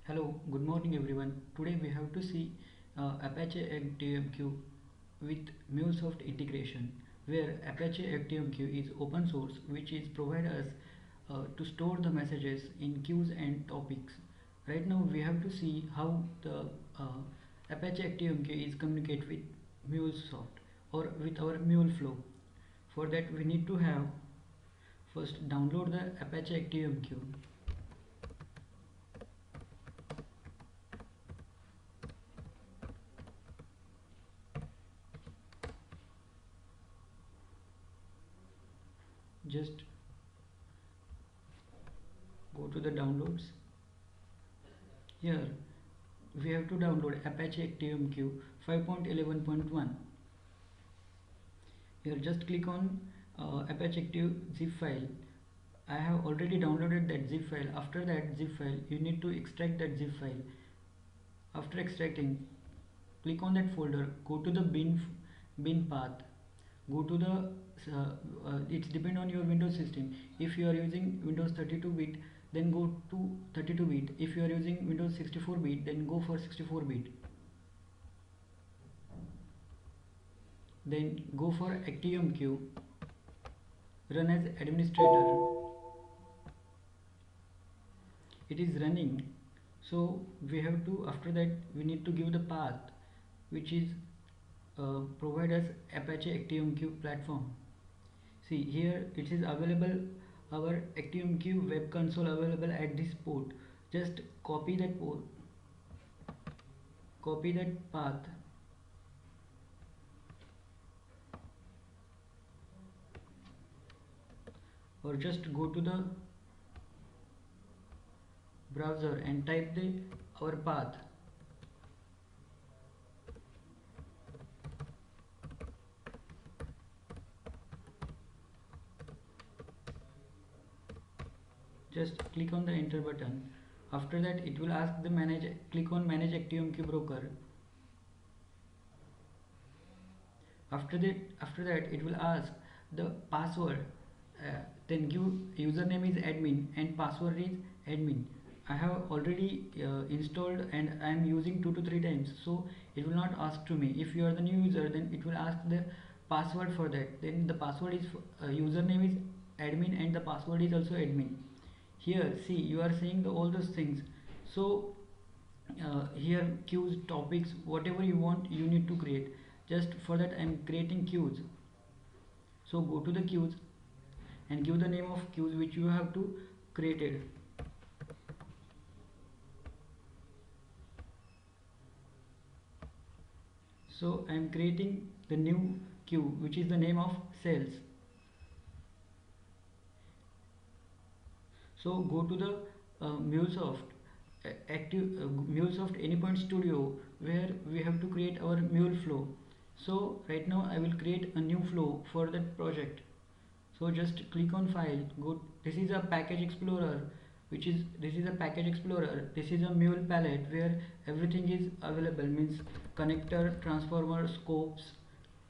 Hello, good morning everyone. Today we have to see Apache ActiveMQ with MuleSoft integration, where Apache ActiveMQ is open source, which is provide us to store the messages in queues and topics. Right now we have to see how the Apache ActiveMQ is communicate with MuleSoft or with our MuleFlow. For that we need to have first download the Apache ActiveMQ. Just go to the downloads. Here we have to download Apache ActiveMQ 5.11.1. Here just click on Apache Active zip file. I have already downloaded that zip file. After that zip file you need to extract that zip file. After extracting, click on that folder, go to the bin path, go to the it's depend on your Windows system. If you are using Windows 32-bit, then go to 32-bit. If you are using Windows 64-bit, then go for 64-bit. Then go for ActiveMQ, run as administrator. It is running, so we have to, after that we need to give the path, which is provide us Apache ActiveMQ platform. See here it is available, our ActiveMQ web console available at this port. Just copy that port, copy that path, or just go to the browser and type the our path. Just click on the enter button. After that it will ask the manage, click on manage ActiveMQ broker. After that it will ask the password. Then give username is admin and password is admin. I have already installed and I am using 2 to 3 times, so it will not ask to me. If you are the new user, then it will ask the password for that. Then the password is username is admin and the password is also admin. Here see, you are seeing all those things. So here queues, topics, whatever you want you need to create. Just for that I am creating queues. So go to the queues and give the name of queues which you have to created. So I am creating the new queue which is the name of sales. So go to the MuleSoft MuleSoft Anypoint Studio, where we have to create our Mule flow. So right now I will create a new flow for that project. So just click on file, go, this is a package explorer, this is a package explorer, this is a Mule palette where everything is available, means connector, transformer, scopes,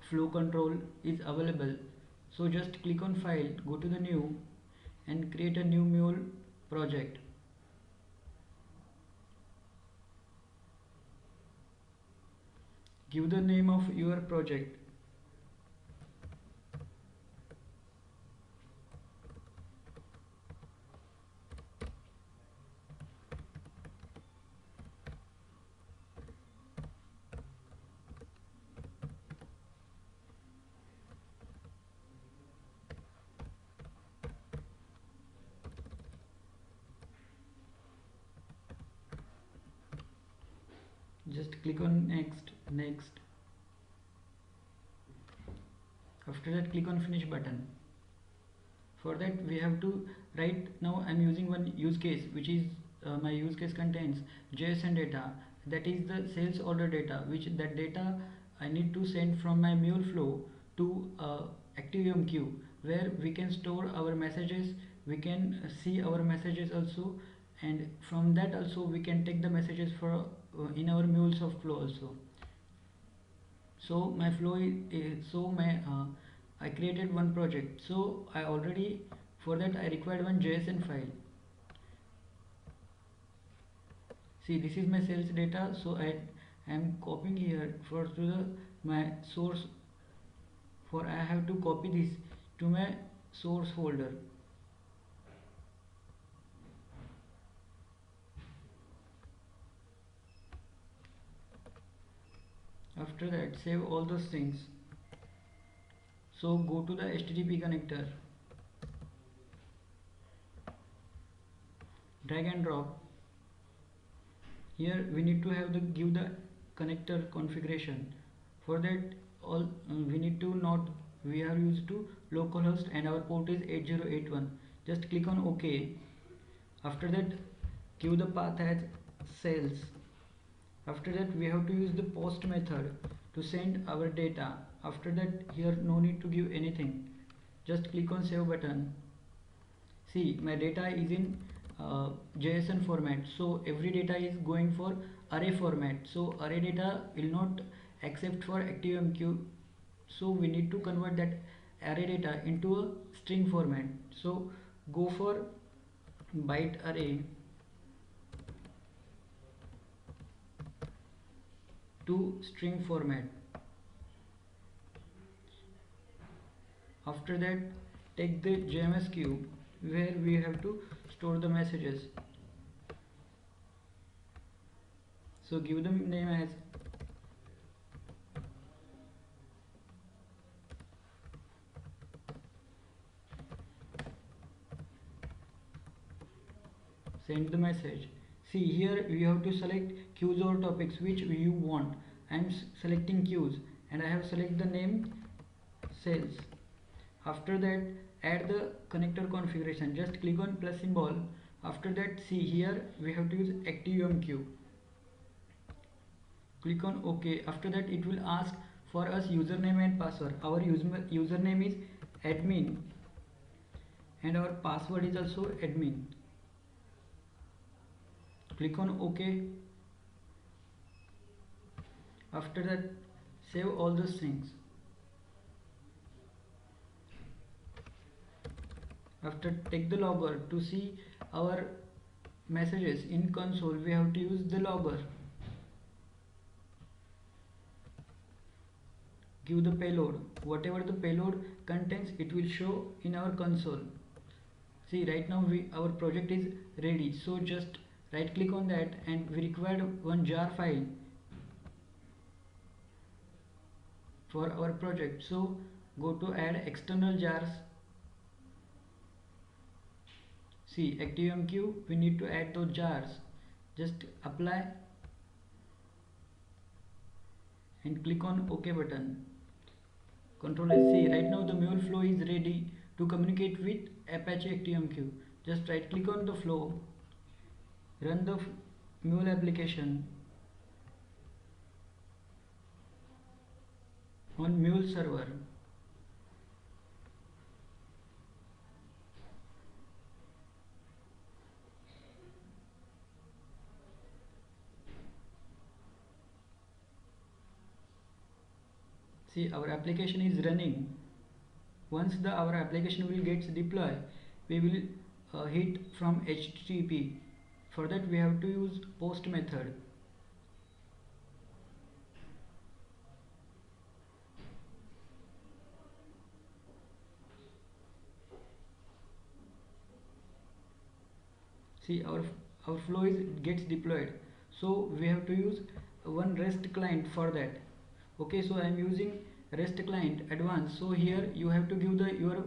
flow control is available. So just click on file, go to the new and create a new Mule project. Give the name of your project. Just click on next. After that click on finish button. For that we have to, right now I'm using one use case, which is my use case contains JSON data, that is the sales order data, which that data I need to send from my Mule flow to ActiveMQ, where we can store our messages, we can see our messages also, and from that also we can take the messages for in our MuleSoft flow also. So my flow is, so my I created one project, so I already, for that I required one JSON file. See, this is my sales data, so I am copying here for to the my source, for I have to copy this to my source folder. After that, save all those things. So go to the HTTP connector, drag and drop. Here we need to have the give the connector configuration. For that, all we need to not, we are used to localhost and our port is 8081. Just click on OK. After that, give the path as sales. After that, we have to use the post method to send our data. After that, here no need to give anything, just click on save button. See, my data is in JSON format, so every data is going for array format, so array data will not accept for ActiveMQ, so we need to convert that array data into a string format. So go for byte array to string format. After that, take the JMS queue where we have to store the messages. So give them name as send the message. See, here we have to select queues or topics which you want. I am selecting queues and I have selected the name sales. After that, add the connector configuration. Just click on plus symbol. After that, see, here we have to use ActiveMQ. Click on OK. After that, it will ask for us username and password. Our username is admin and our password is also admin. Click on OK. After that, save all those things. After, take the logger. To see our messages in console, we have to use the logger. Give the payload. Whatever the payload contains, it will show in our console. See, right now our project is ready, so just right click on that, and we required one jar file for our project. So go to add external jars. See, ActiveMQ, we need to add those jars. Just apply and click on OK button. Control S. See, right now the mule flow is ready to communicate with Apache ActiveMQ. Just right click on the flow, run the mule application on mule server. See, our application is running. Once our application will get deployed, we will hit from HTTP. For that, we have to use post method. See, our flow gets deployed, so we have to use one REST client for that. Okay, so I am using REST client advanced. So here you have to give the your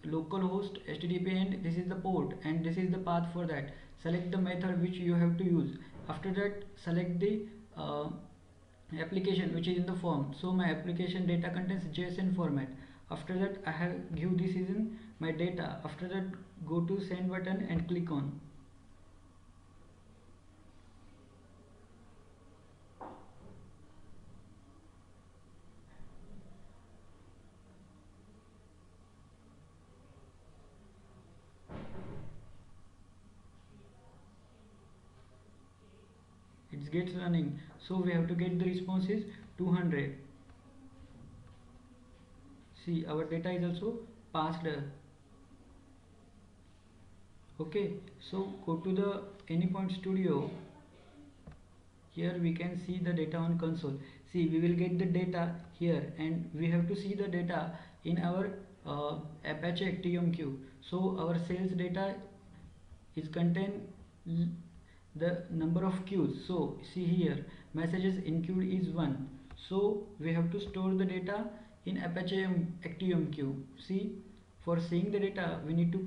localhost HTTP, and this is the port and this is the path. For that, select the method which you have to use. After that, select the application which is in the form. So my application data contains JSON format. After that, I have give this is in my data. After that, go to send button and click on. It gets running, so we have to get the response is 200. See, our data is also passed. Okay, so go to the Anypoint Studio Here we can see the data on console. See, we will get the data here, and we have to see the data in our Apache ActiveMQ. So our sales data is contain the number of queues. So see here, messages in queue is 1. So we have to store the data in Apache ActiveMQ. See, for seeing the data, we need to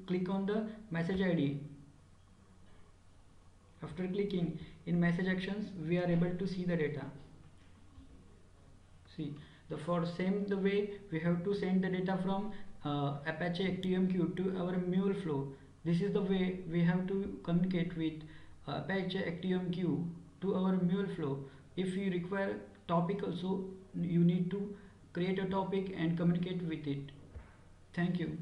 click on the message ID. After clicking in message actions, we are able to see the data. See, the for same the way we have to send the data from Apache ActiveMQ to our MuleFlow. This is the way we have to communicate with Apache ActiveMQ to our MuleFlow. If you require topic also, you need to create a topic and communicate with it. Thank you.